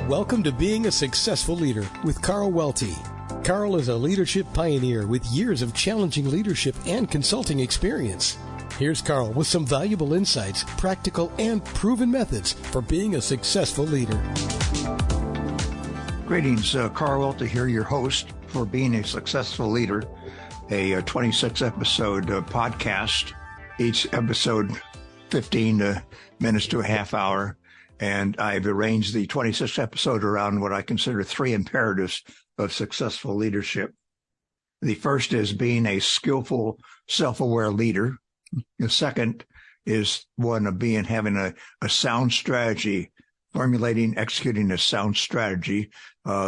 Welcome to Being a Successful Leader with Carl Welty. Carl is a leadership pioneer with years of challenging leadership and consulting experience. Here's Carl with some valuable insights, practical and proven methods for being a successful leader. Greetings, Carl Welty here, your host for Being a Successful Leader, a 26-episode podcast, each episode 15 minutes to a half hour. And I've arranged the 26th episode around what I consider three imperatives of successful leadership. The first is being a skillful, self-aware leader. The second is one of having a sound strategy, formulating, executing a sound strategy,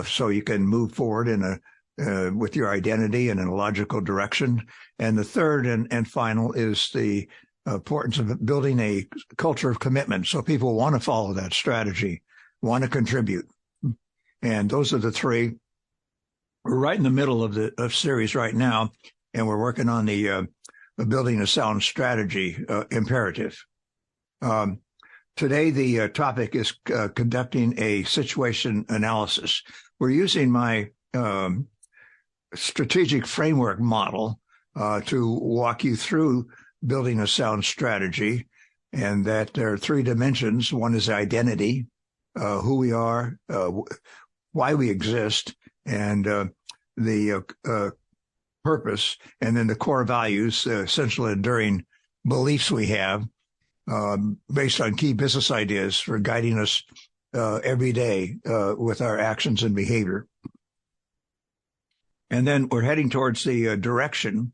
so you can move forward with your identity and in a logical direction. And the third and final is the importance of building a culture of commitment, so people want to follow that strategy, want to contribute. And those are the three. We're right in the middle of the series right now, and we're working on the building a sound strategy imperative. Today, the topic is conducting a situation analysis. We're using my strategic framework model to walk you through building a sound strategy, and that there are three dimensions. One is identity, who we are, why we exist, and the purpose, and then the core values, essential enduring beliefs we have based on key business ideas for guiding us every day with our actions and behavior. And then we're heading towards the direction.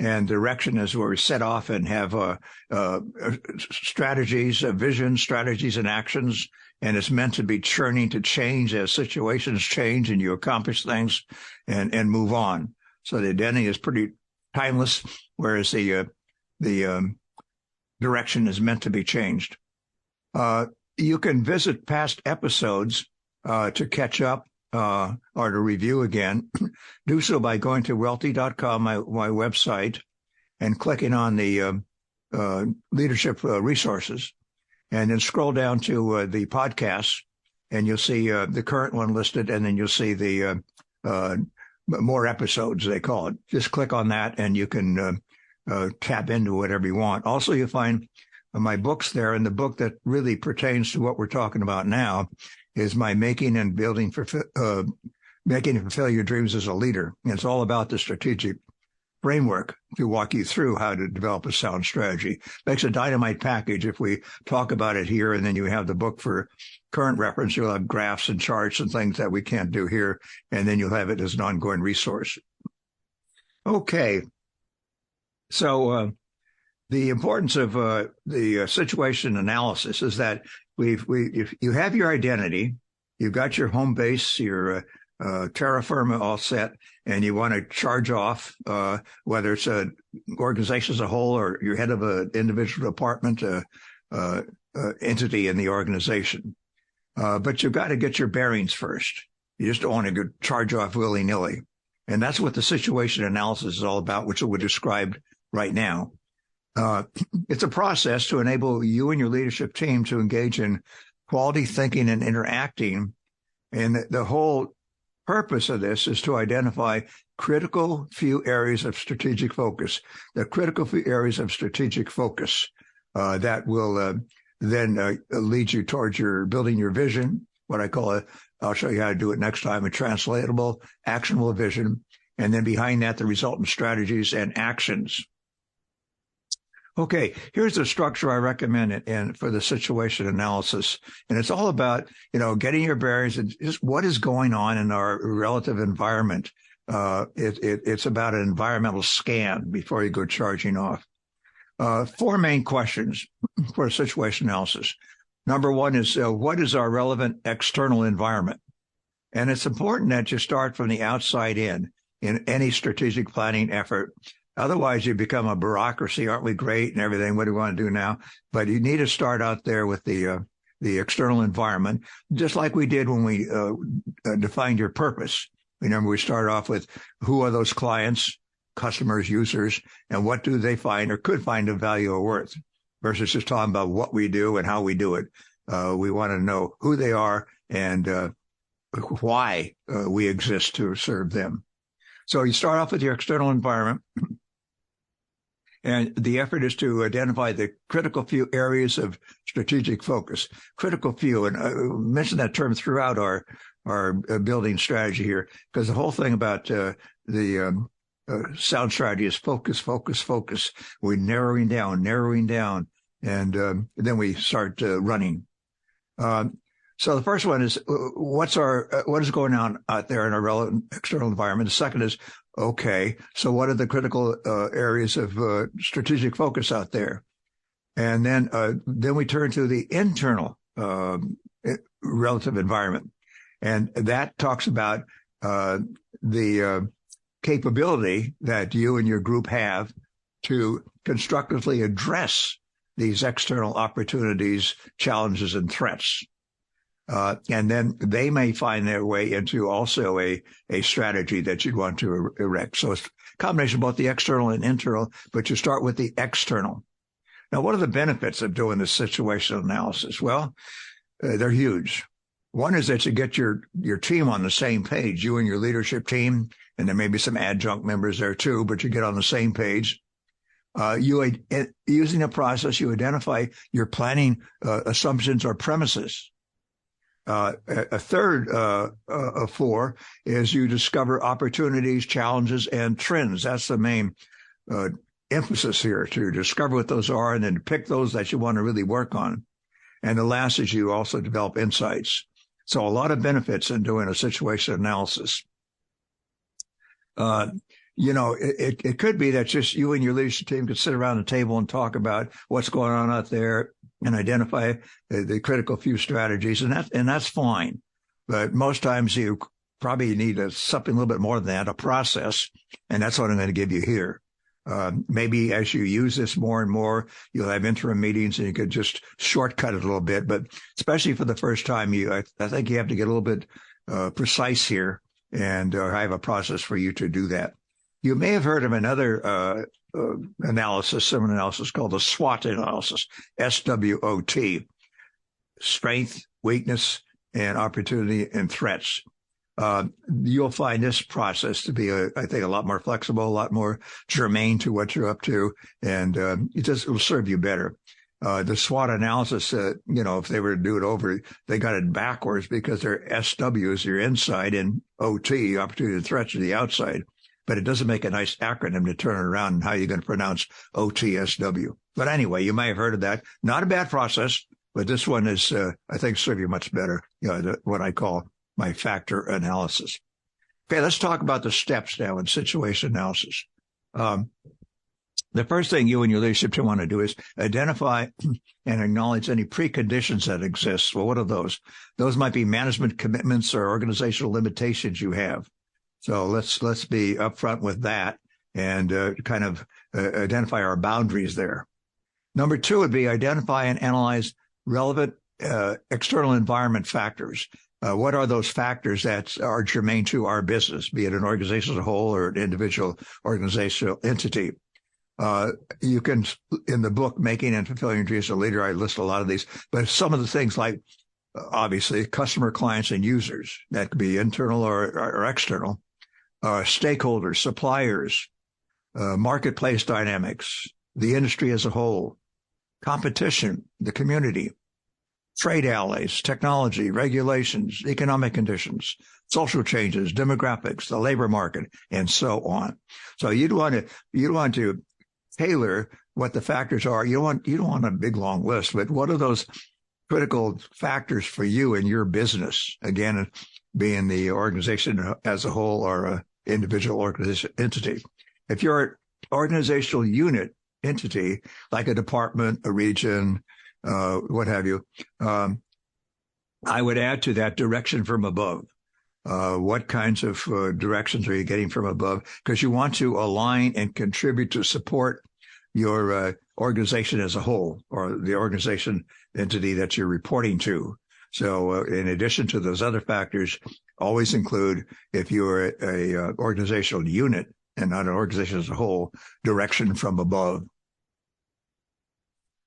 And direction is where we set off and have strategies, visions, strategies, and actions. And it's meant to be churning to change as situations change and you accomplish things and move on. So the identity is pretty timeless, whereas the direction is meant to be changed. You can visit past episodes to catch up or to review again. Do so by going to welty.com, my website, and clicking on the leadership resources, and then scroll down to the podcasts, and you'll see the current one listed, and then you'll see the more episodes, they call it. Just click on that, and you can tap into whatever you want. Also, you'll find my books there, and the book that really pertains to what we're talking about now is my Making and Fulfill Your Dreams as a Leader. And it's all about the strategic framework to walk you through how to develop a sound strategy. Makes a dynamite package if we talk about it here, and then you have the book for current reference. You'll have graphs and charts and things that we can't do here, and then you'll have it as an ongoing resource. Okay. So the importance of the situation analysis is that if you have your identity, you've got your home base, your terra firma all set, and you want to charge off, whether it's an organization as a whole or you're head of an individual department, entity in the organization. But you've got to get your bearings first. You just don't want to go charge off willy-nilly. And that's what the situation analysis is all about, which we described right now. It's a process to enable you and your leadership team to engage in quality thinking and interacting. And the whole purpose of this is to identify critical few areas of strategic focus, the critical few areas of strategic focus that will then lead you towards your building your vision, what I call I'll show you how to do it next time, a translatable, actionable vision. And then behind that, the resultant strategies and actions. Okay, here's the structure I recommend for the situation analysis. And it's all about, getting your bearings and just what is going on in our relative environment. It's about an environmental scan before you go charging off. Four main questions for a situation analysis. Number one is, what is our relevant external environment? And it's important that you start from the outside in any strategic planning effort. Otherwise, you become a bureaucracy. Aren't we great and everything? What do we want to do now? But you need to start out there with the external environment, just like we did when we defined your purpose. Remember, we started off with who are those clients, customers, users, and what do they find or could find of value or worth, versus just talking about what we do and how we do it. We want to know who they are and why we exist to serve them. So you start off with your external environment, and the effort is to identify the critical few areas of strategic focus. Critical few, and I mentioned that term throughout our building strategy here, because the whole thing about the sound strategy is focus, focus, focus. We're narrowing down, and then we start running. So the first one is what is going on out there in our relevant external environment. The second is, okay, so what are the critical areas of strategic focus out there? And then we turn to the internal relative environment, and that talks about the capability that you and your group have to constructively address these external opportunities, challenges, and threats. And then they may find their way into also a strategy that you'd want to erect. So it's a combination of both the external and internal, but you start with the external. Now, what are the benefits of doing this situational analysis? Well, they're huge. One is that you get your team on the same page, you and your leadership team, and there may be some adjunct members there too, but you get on the same page. Using a process, you identify your planning assumptions or premises. A third of four is you discover opportunities, challenges, and trends. That's the main emphasis here, to discover what those are and then pick those that you want to really work on. And the last is you also develop insights. So a lot of benefits in doing a situation analysis. It could be that just you and your leadership team could sit around the table and talk about what's going on out there and identify the critical few strategies, and that's fine. But most times you probably need something a little bit more than that, a process, and that's what I'm going to give you here. Maybe as you use this more and more, you'll have interim meetings and you could just shortcut it a little bit. But especially for the first time, I think you have to get a little bit precise here, and I have a process for you to do that. You may have heard of another similar analysis called the SWOT analysis, SWOT, strength, weakness, and opportunity and threats. You'll find this process to be, I think, a lot more flexible, a lot more germane to what you're up to, and it'll serve you better. The SWOT analysis, if they were to do it over, they got it backwards because their SW is your inside and OT, opportunity and threats, are the outside. But it doesn't make a nice acronym to turn it around and how you're going to pronounce OTSW. But anyway, you may have heard of that. Not a bad process, but this one is, I think, serve you much better, what I call my factor analysis. Okay, let's talk about the steps now in situation analysis. The first thing you and your leadership team want to do is identify and acknowledge any preconditions that exist. Well, what are those? Those might be management commitments or organizational limitations you have. So let's be upfront with that and kind of identify our boundaries there. Number two would be identify and analyze relevant external environment factors. What are those factors that are germane to our business, be it an organization as a whole or an individual organizational entity? You can, in the book, Making and Fulfilling Your Dreams as a Leader, I list a lot of these, but some of the things like, obviously, customer, clients, and users, that could be internal or external, stakeholders, suppliers, marketplace dynamics, the industry as a whole, competition, the community, trade allies, technology, regulations, economic conditions, social changes, demographics, the labor market, and so on. So you'd want to tailor what the factors are. You don't want a big long list, but what are those critical factors for you in your business? Again, being the organization as a whole or an individual organization entity. If you're an organizational unit entity, like a department, a region, what have you, I would add to that direction from above. What kinds of directions are you getting from above? Because you want to align and contribute to support your organization as a whole, or the organization entity that you're reporting to. So in addition to those other factors, always include, if you're a organizational unit and not an organization as a whole, direction from above.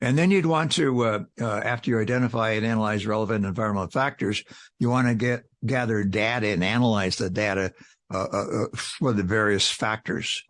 And then you'd want to, after you identify and analyze relevant environmental factors, you want to gather data and analyze the data for the various factors.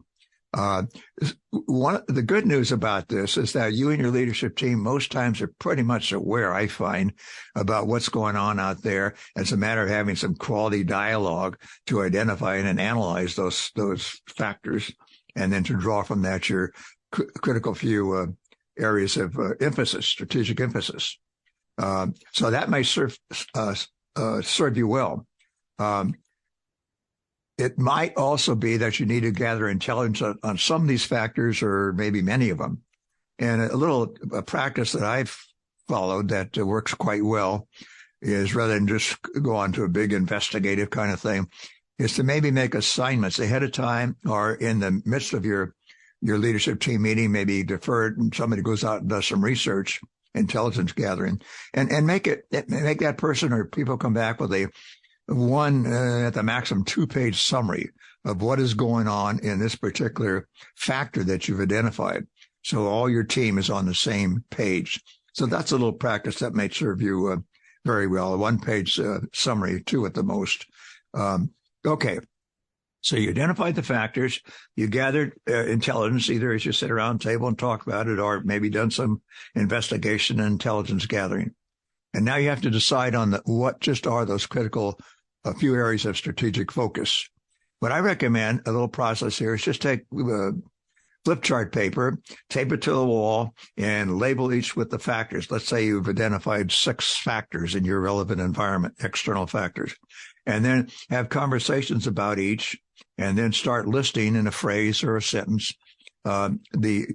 The good news about this is that you and your leadership team most times are pretty much aware, I find, about what's going on out there. It's a matter of having some quality dialogue to identify and analyze those factors, and then to draw from that your critical few areas of emphasis, strategic emphasis. So that may serve you well. It might also be that you need to gather intelligence on some of these factors, or maybe many of them. And a practice that I've followed that works quite well is, rather than just go on to a big investigative kind of thing, is to maybe make assignments ahead of time, or in the midst of your leadership team meeting, maybe defer it and somebody goes out and does some research, intelligence gathering, and make that person or people come back with a one at the maximum 2-page summary of what is going on in this particular factor that you've identified. So all your team is on the same page. So that's a little practice that may serve you very well. A 1-page summary, 2 at the most. Okay. So you identified the factors, you gathered intelligence, either as you sit around the table and talk about it, or maybe done some investigation and intelligence gathering. And now you have to decide on what just are those critical few areas of strategic focus. What I recommend, a little process here, is just take flip chart paper, tape it to the wall, and label each with the factors. Let's say you've identified 6 factors in your relevant environment, external factors, and then have conversations about each, and then start listing in a phrase or a sentence the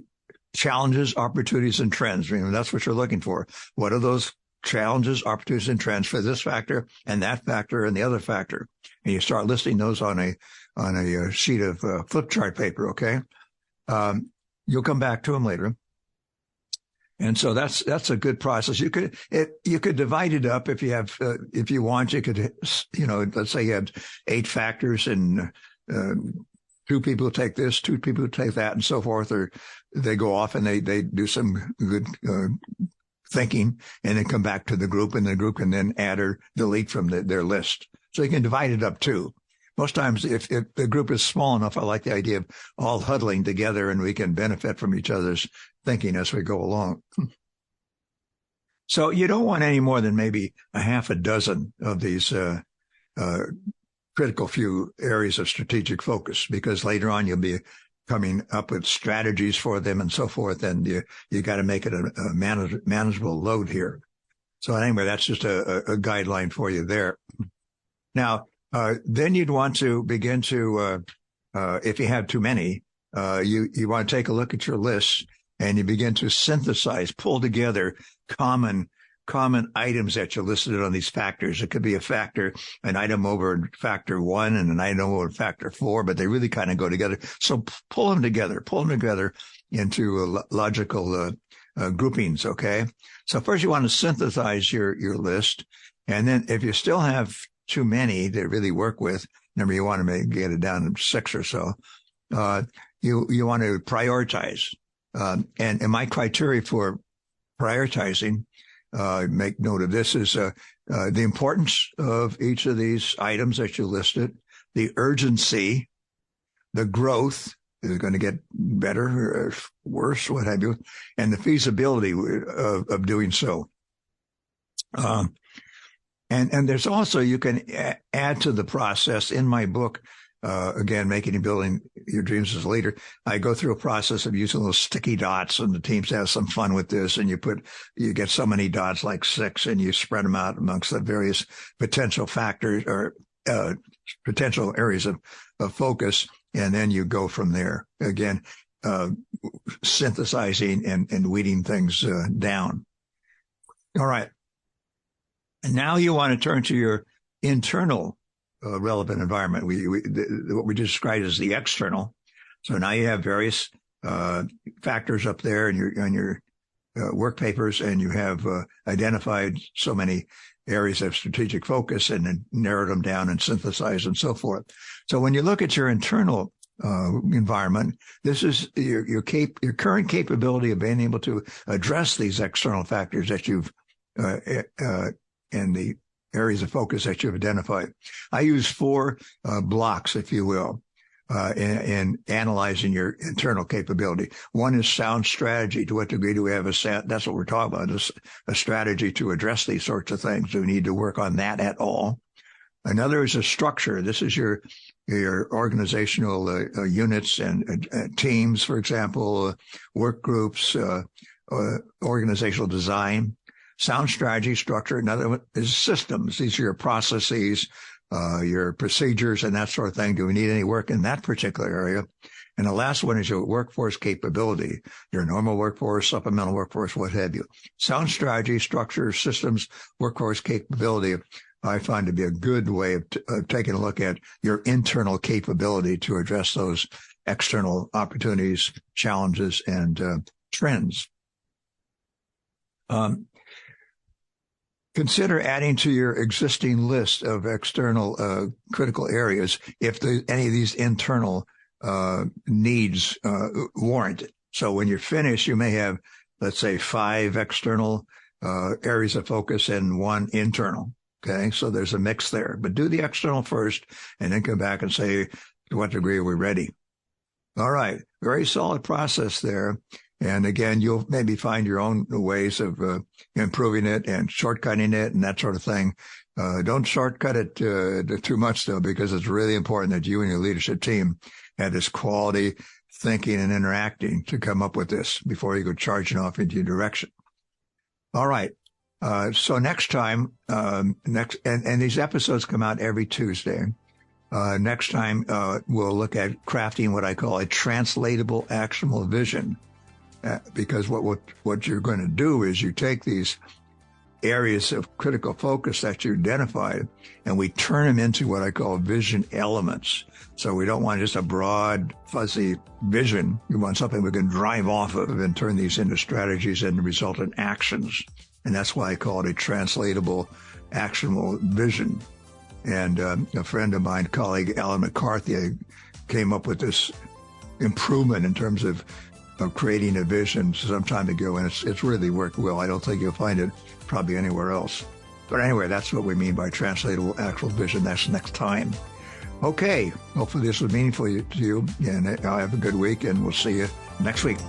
challenges, opportunities, and trends. That's what you're looking for. What are those challenges, opportunities, and trends for this factor and that factor and the other factor? And you start listing those on a sheet of flip chart paper. Okay. You'll come back to them later. And so that's a good process. You could divide it up if you want. You could, let's say you have 8 factors, and 2 people take this, 2 people take that, and so forth, or they go off and they do some good thinking, and then come back to the group, and the group can then add or delete from their list. So you can divide it up too. Most times, if the group is small enough, I like the idea of all huddling together, and we can benefit from each other's thinking as we go along. So you don't want any more than maybe a half a dozen of these critical few areas of strategic focus, because later on you'll be coming up with strategies for them and so forth, and you got to make it a manageable load here. So anyway, that's just a guideline for you there. Now, then you'd want to begin to, if you have too many, you want to take a look at your list, and you begin to synthesize, pull together common items that you listed on these factors. It could be an item over factor 1 and an item over factor 4, but they really kind of go together. So pull them together into logical groupings. Okay. So first you want to synthesize your list. And then if you still have too many to really work with, remember you want to get it down to 6 or so. You want to prioritize. And my criteria for prioritizing, make note of this, is the importance of each of these items that you listed, the urgency, the growth, is it going to get better or worse, what have you, and the feasibility of doing so. And there's also, you can add to the process in my book, again, Making and Building Your Dreams as a Leader. I go through a process of using those sticky dots, and the teams have some fun with this. And you get so many dots, like 6, and you spread them out amongst the various potential factors or potential areas of focus. And then you go from there, again, synthesizing and weeding things down. All right. And now you want to turn to your internal relevant environment. What we described as the external. So now you have various factors up there on your work papers, and you have identified so many areas of strategic focus and then narrowed them down and synthesized and so forth. So when you look at your internal environment. This is your current capability of being able to address these external factors that you've in the areas of focus that you've identified. I use 4 blocks, if you will, in analyzing your internal capability. One is sound strategy. To what degree do we have that's what we're talking about, is a strategy to address these sorts of things. Do we need to work on that at all? Another is a structure. This is your organizational units and teams, for example, work groups, organizational design. Sound strategy, structure. Another one is systems. These are your processes, your procedures, and that sort of thing. Do we need any work in that particular area? And the last one is your workforce capability, your normal workforce, supplemental workforce, what have you. Sound strategy, structure, systems, workforce capability, I find to be a good way of taking a look at your internal capability to address those external opportunities, challenges, and trends. Consider adding to your existing list of external critical areas if any of these internal needs warrant it. So when you're finished, you may have, let's say, 5 external areas of focus and 1 internal. Okay, so there's a mix there. But do the external first and then come back and say, to what degree are we ready? All right, very solid process there. And again, you'll maybe find your own ways of improving it and shortcutting it and that sort of thing. Don't shortcut it too much, though, because it's really important that you and your leadership team have this quality thinking and interacting to come up with this before you go charging off into your direction. All right. So next time, and these episodes come out every Tuesday. Next time, we'll look at crafting what I call a translatable, actionable vision. Because what you're going to do is you take these areas of critical focus that you identified and we turn them into what I call vision elements. So we don't want just a broad, fuzzy vision. We want something we can drive off of and turn these into strategies and resultant actions. And that's why I call it a translatable, actionable vision. And a friend of mine, colleague Alan McCarthy, came up with this improvement in terms of creating a vision some time ago, and it's really worked well. I don't think you'll find it probably anywhere else. But anyway, that's what we mean by translatable actual vision. That's next time. Okay, hopefully this was meaningful to you, and have a good week, and we'll see you next week.